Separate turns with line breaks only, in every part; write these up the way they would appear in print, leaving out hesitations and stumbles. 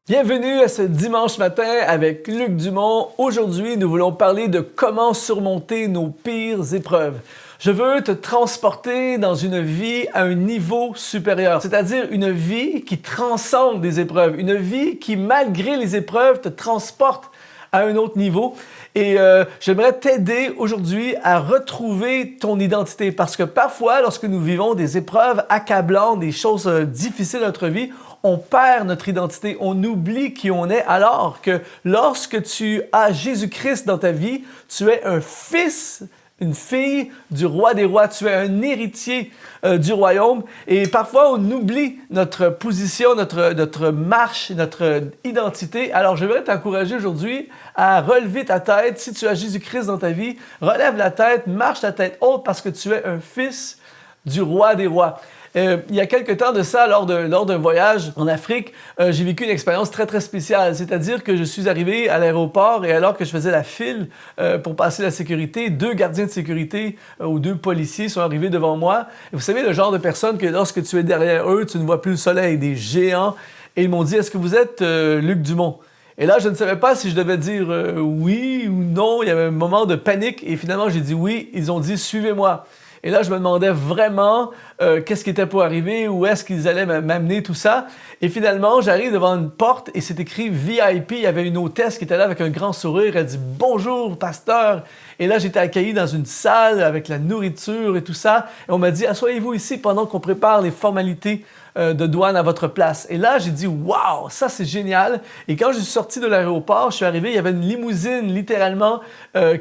Bienvenue à ce dimanche matin avec Luc Dumont. Aujourd'hui, nous voulons parler de comment surmonter nos pires épreuves. Je veux te transporter dans une vie à un niveau supérieur, c'est-à-dire une vie qui transcende des épreuves, une vie qui, malgré les épreuves, te transporte à un autre niveau. Et j'aimerais t'aider aujourd'hui à retrouver ton identité parce que parfois, lorsque nous vivons des épreuves accablantes, des choses difficiles dans notre vie, on perd notre identité, on oublie qui on est, alors que lorsque tu as Jésus-Christ dans ta vie, tu es un fils, une fille du roi des rois, tu es un héritier du royaume. Et parfois, on oublie notre position, notre marche, notre identité. Alors, je voudrais t'encourager aujourd'hui à relever ta tête. Si tu as Jésus-Christ dans ta vie, relève la tête, marche ta tête haute parce que tu es un fils du roi des rois. Il y a quelque temps de ça, lors d'un voyage en Afrique, j'ai vécu une expérience très, très spéciale. C'est-à-dire que je suis arrivé à l'aéroport et alors que je faisais la file pour passer la sécurité, 2 gardiens de sécurité ou 2 policiers sont arrivés devant moi. Et vous savez, le genre de personnes que lorsque tu es derrière eux, tu ne vois plus le soleil, des géants. Et ils m'ont dit, est-ce que vous êtes Luc Dumont? Et là, je ne savais pas si je devais dire oui ou non. Il y avait un moment de panique et finalement, j'ai dit oui. Ils ont dit, suivez-moi. Et là, je me demandais vraiment qu'est-ce qui était pour arriver, où est-ce qu'ils allaient m'amener, tout ça. Et finalement, j'arrive devant une porte et c'est écrit VIP. Il y avait une hôtesse qui était là avec un grand sourire. Elle dit « Bonjour, pasteur ». Et là, j'étais accueilli dans une salle avec la nourriture et tout ça. Et on m'a dit « Asseyez-vous ici pendant qu'on prépare les formalités de douane à votre place. » Et là, j'ai dit « Wow, ça c'est génial ». Et quand je suis sorti de l'aéroport, je suis arrivé, il y avait une limousine littéralement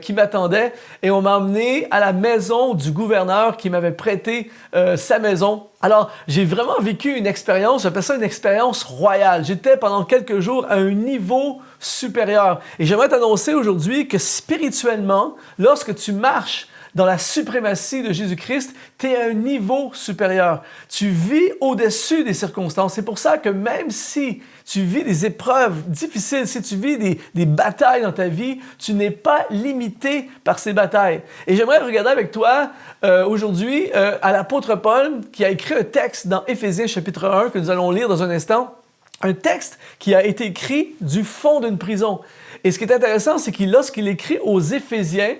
qui m'attendait et on m'a emmené à la maison du gouverneur qui m'avait prêté sa maison. Alors, j'ai vraiment vécu une expérience, j'appelle ça une expérience royale. J'étais pendant quelques jours à un niveau supérieur. Et j'aimerais t'annoncer aujourd'hui que spirituellement, lorsque tu marches dans la suprématie de Jésus-Christ, tu es à un niveau supérieur. Tu vis au-dessus des circonstances. C'est pour ça que même si tu vis des épreuves difficiles, si tu vis des batailles dans ta vie, tu n'es pas limité par ces batailles. Et j'aimerais regarder avec toi aujourd'hui à l'apôtre Paul qui a écrit un texte dans Éphésiens chapitre 1 que nous allons lire dans un instant. Un texte qui a été écrit du fond d'une prison. Et ce qui est intéressant, c'est que lorsqu'il écrit aux Éphésiens,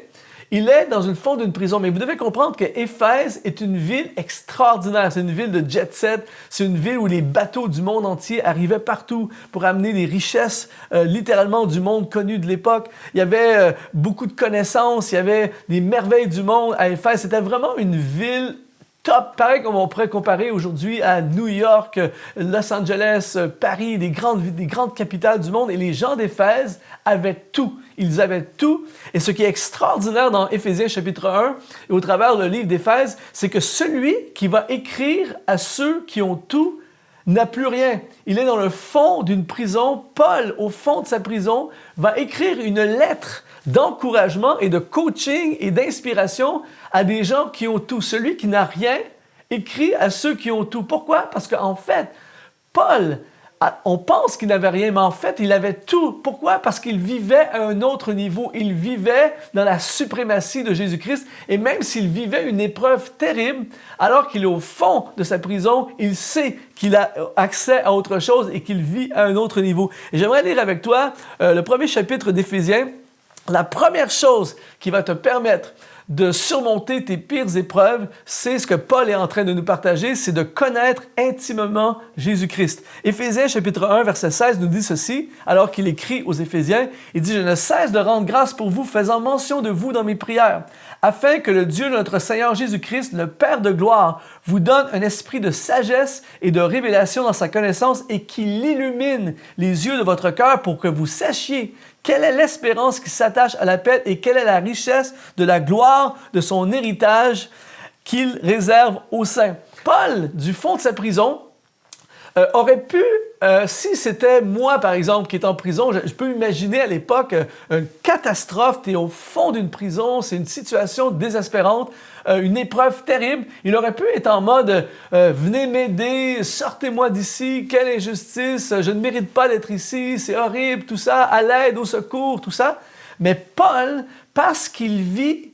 il est dans le fond d'une prison, mais vous devez comprendre que Éphèse est une ville extraordinaire. C'est une ville de jet-set. C'est une ville où les bateaux du monde entier arrivaient partout pour amener les richesses littéralement du monde connu de l'époque. Il y avait beaucoup de connaissances, il y avait des merveilles du monde à Éphèse. C'était vraiment une ville top, pareil comme on pourrait comparer aujourd'hui à New York, Los Angeles, Paris, des grandes capitales du monde. Et les gens d'Éphèse avaient tout. Ils avaient tout. Et ce qui est extraordinaire dans Éphésiens chapitre 1 et au travers du livre d'Éphèse, c'est que celui qui va écrire à ceux qui ont tout n'a plus rien. Il est dans le fond d'une prison. Paul, au fond de sa prison, va écrire une lettre d'encouragement et de coaching et d'inspiration à des gens qui ont tout. Celui qui n'a rien écrit à ceux qui ont tout. Pourquoi? Parce qu'en fait, Paul, on pense qu'il n'avait rien, mais en fait, il avait tout. Pourquoi? Parce qu'il vivait à un autre niveau. Il vivait dans la suprématie de Jésus-Christ. Et même s'il vivait une épreuve terrible, alors qu'il est au fond de sa prison, il sait qu'il a accès à autre chose et qu'il vit à un autre niveau. Et j'aimerais lire avec toi le premier chapitre d'Éphésiens. La première chose qui va te permettre de surmonter tes pires épreuves, c'est ce que Paul est en train de nous partager, c'est de connaître intimement Jésus-Christ. Éphésiens chapitre 1, verset 16 nous dit ceci, alors qu'il écrit aux Éphésiens, il dit « Je ne cesse de rendre grâce pour vous, faisant mention de vous dans mes prières, afin que le Dieu de notre Seigneur Jésus-Christ, le Père de gloire, vous donne un esprit de sagesse et de révélation dans sa connaissance et qu'il illumine les yeux de votre cœur pour que vous sachiez quelle est l'espérance qui s'attache à l'appel et quelle est la richesse de la gloire de son héritage qu'il réserve aux saints. Paul, du fond de sa prison, aurait pu, si c'était moi, par exemple, qui est en prison, je peux imaginer à l'époque une catastrophe, tu es au fond d'une prison, c'est une situation désespérante, une épreuve terrible. Il aurait pu être en mode « Venez m'aider, sortez-moi d'ici, quelle injustice, je ne mérite pas d'être ici, c'est horrible, tout ça, à l'aide, au secours, tout ça. » Mais Paul, parce qu'il vit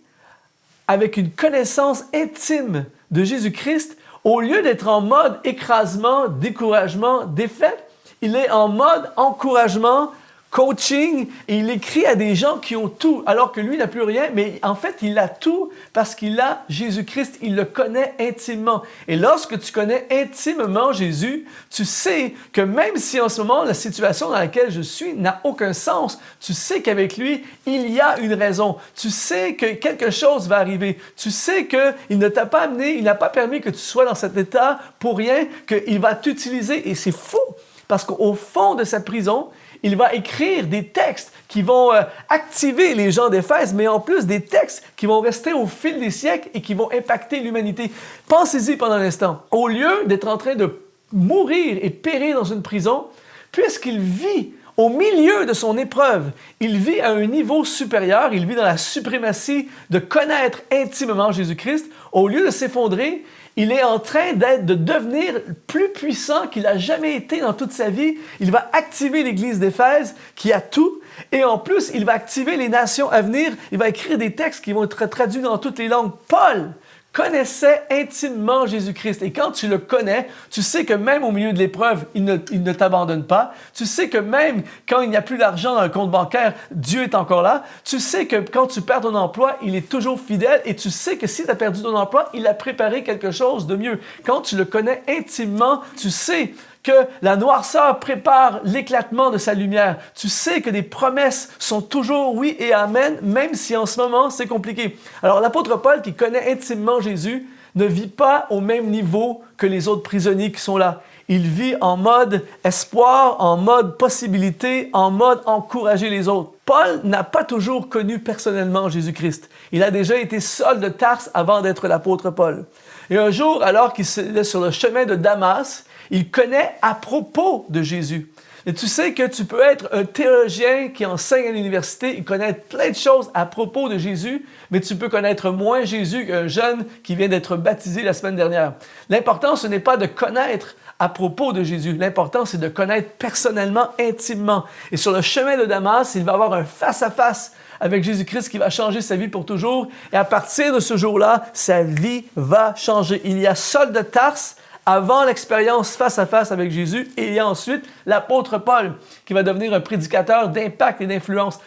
avec une connaissance intime de Jésus-Christ, au lieu d'être en mode écrasement, découragement, défaite, Il est en mode encouragement, coaching, et il écrit à des gens qui ont tout, alors que lui n'a plus rien, mais en fait, il a tout parce qu'il a Jésus-Christ, il le connaît intimement. Et lorsque tu connais intimement Jésus, tu sais que même si en ce moment, la situation dans laquelle je suis n'a aucun sens, tu sais qu'avec lui, il y a une raison. Tu sais que quelque chose va arriver. Tu sais qu'il ne t'a pas amené, il n'a pas permis que tu sois dans cet état pour rien, qu'il va t'utiliser. Et c'est fou, parce qu'au fond de sa prison, il va écrire des textes qui vont activer les gens d'Éphèse, mais en plus des textes qui vont rester au fil des siècles et qui vont impacter l'humanité. Pensez-y pendant un instant. Au lieu d'être en train de mourir et périr dans une prison, puisqu'il vit au milieu de son épreuve, il vit à un niveau supérieur, il vit dans la suprématie de connaître intimement Jésus-Christ, au lieu de s'effondrer, il est en train de devenir plus puissant qu'il n'a jamais été dans toute sa vie. Il va activer l'Église d'Éphèse qui a tout. Et en plus, il va activer les nations à venir. Il va écrire des textes qui vont être traduits dans toutes les langues. Paul connaissait intimement Jésus-Christ. Et quand tu le connais, tu sais que même au milieu de l'épreuve, il ne t'abandonne pas. Tu sais que même quand il n'y a plus d'argent dans le compte bancaire, Dieu est encore là. Tu sais que quand tu perds ton emploi, il est toujours fidèle. Et tu sais que si tu as perdu ton emploi, il a préparé quelque chose de mieux. Quand tu le connais intimement, tu sais que la noirceur prépare l'éclatement de sa lumière. Tu sais que des promesses sont toujours oui et amen, même si en ce moment c'est compliqué. Alors l'apôtre Paul, qui connaît intimement Jésus, ne vit pas au même niveau que les autres prisonniers qui sont là. Il vit en mode espoir, en mode possibilité, en mode encourager les autres. Paul n'a pas toujours connu personnellement Jésus-Christ. Il a déjà été Saul de Tarse avant d'être l'apôtre Paul. Et un jour, alors qu'il est sur le chemin de Damas, il connaît à propos de Jésus. Et tu sais que tu peux être un théologien qui enseigne à l'université et connaître plein de choses à propos de Jésus, mais tu peux connaître moins Jésus qu'un jeune qui vient d'être baptisé la semaine dernière. L'important, ce n'est pas de connaître à propos de Jésus. L'important, c'est de connaître personnellement, intimement. Et sur le chemin de Damas, il va avoir un face-à-face avec Jésus-Christ qui va changer sa vie pour toujours. Et à partir de ce jour-là, sa vie va changer. Il y a Saul de Tarse avant l'expérience face-à-face avec Jésus, et il y a ensuite l'apôtre Paul qui va devenir un prédicateur d'impact et d'influence.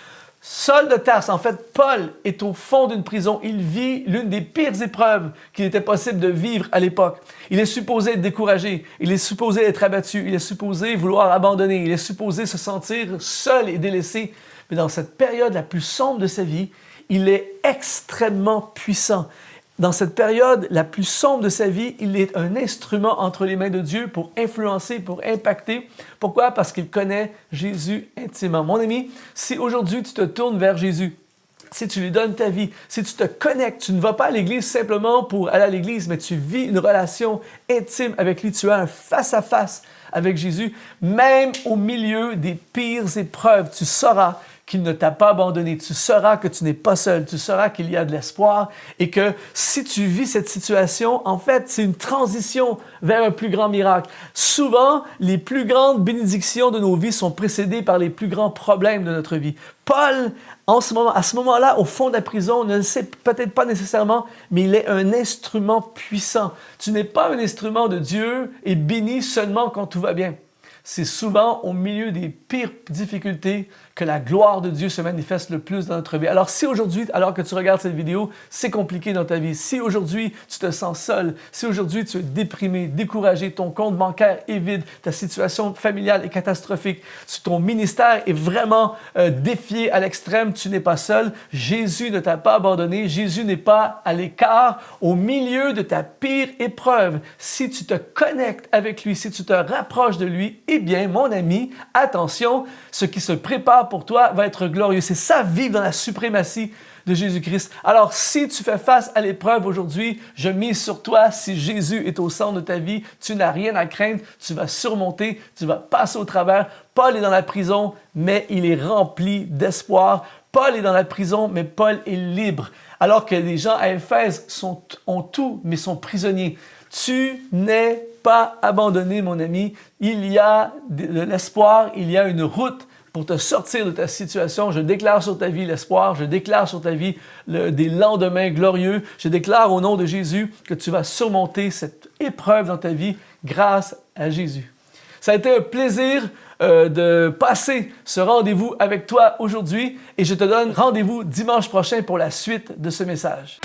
Saul de Tarse, en fait, Paul est au fond d'une prison. Il vit l'une des pires épreuves qu'il était possible de vivre à l'époque. Il est supposé être découragé, il est supposé être abattu, il est supposé vouloir abandonner, il est supposé se sentir seul et délaissé. Mais dans cette période la plus sombre de sa vie, il est extrêmement puissant. Dans cette période la plus sombre de sa vie, il est un instrument entre les mains de Dieu pour influencer, pour impacter. Pourquoi? Parce qu'il connaît Jésus intimement. Mon ami, si aujourd'hui tu te tournes vers Jésus, si tu lui donnes ta vie, si tu te connectes, tu ne vas pas à l'église simplement pour aller à l'église, mais tu vis une relation intime avec lui, tu as un face-à-face avec Jésus, même au milieu des pires épreuves, tu sauras qu'il ne t'a pas abandonné. Tu sauras que tu n'es pas seul. Tu sauras qu'il y a de l'espoir et que si tu vis cette situation, en fait, c'est une transition vers un plus grand miracle. Souvent, les plus grandes bénédictions de nos vies sont précédées par les plus grands problèmes de notre vie. Paul, à ce moment-là, au fond de la prison, ne le sait peut-être pas nécessairement, mais il est un instrument puissant. Tu n'es pas un instrument de Dieu et béni seulement quand tout va bien. C'est souvent au milieu des pires difficultés que la gloire de Dieu se manifeste le plus dans notre vie. Alors si aujourd'hui, alors que tu regardes cette vidéo, c'est compliqué dans ta vie, si aujourd'hui tu te sens seul, si aujourd'hui tu es déprimé, découragé, ton compte bancaire est vide, ta situation familiale est catastrophique, ton ministère est vraiment défié à l'extrême, tu n'es pas seul, Jésus ne t'a pas abandonné, Jésus n'est pas à l'écart, au milieu de ta pire épreuve. Si tu te connectes avec lui, si tu te rapproches de lui, eh bien, mon ami, attention, ce qui se prépare pour toi va être glorieux. C'est ça, vivre dans la suprématie de Jésus-Christ. Alors, si tu fais face à l'épreuve aujourd'hui, je mise sur toi. Si Jésus est au centre de ta vie, tu n'as rien à craindre. Tu vas surmonter, tu vas passer au travers. Paul est dans la prison, mais il est rempli d'espoir. Paul est dans la prison, mais Paul est libre. Alors que les gens à Éphèse ont tout, mais sont prisonniers. Tu n'es pas abandonné, mon ami. Il y a de l'espoir, il y a une route pour te sortir de ta situation. Je déclare sur ta vie l'espoir, je déclare sur ta vie des lendemains glorieux. Je déclare au nom de Jésus que tu vas surmonter cette épreuve dans ta vie grâce à Jésus. Ça a été un plaisir de passer ce rendez-vous avec toi aujourd'hui et je te donne rendez-vous dimanche prochain pour la suite de ce message.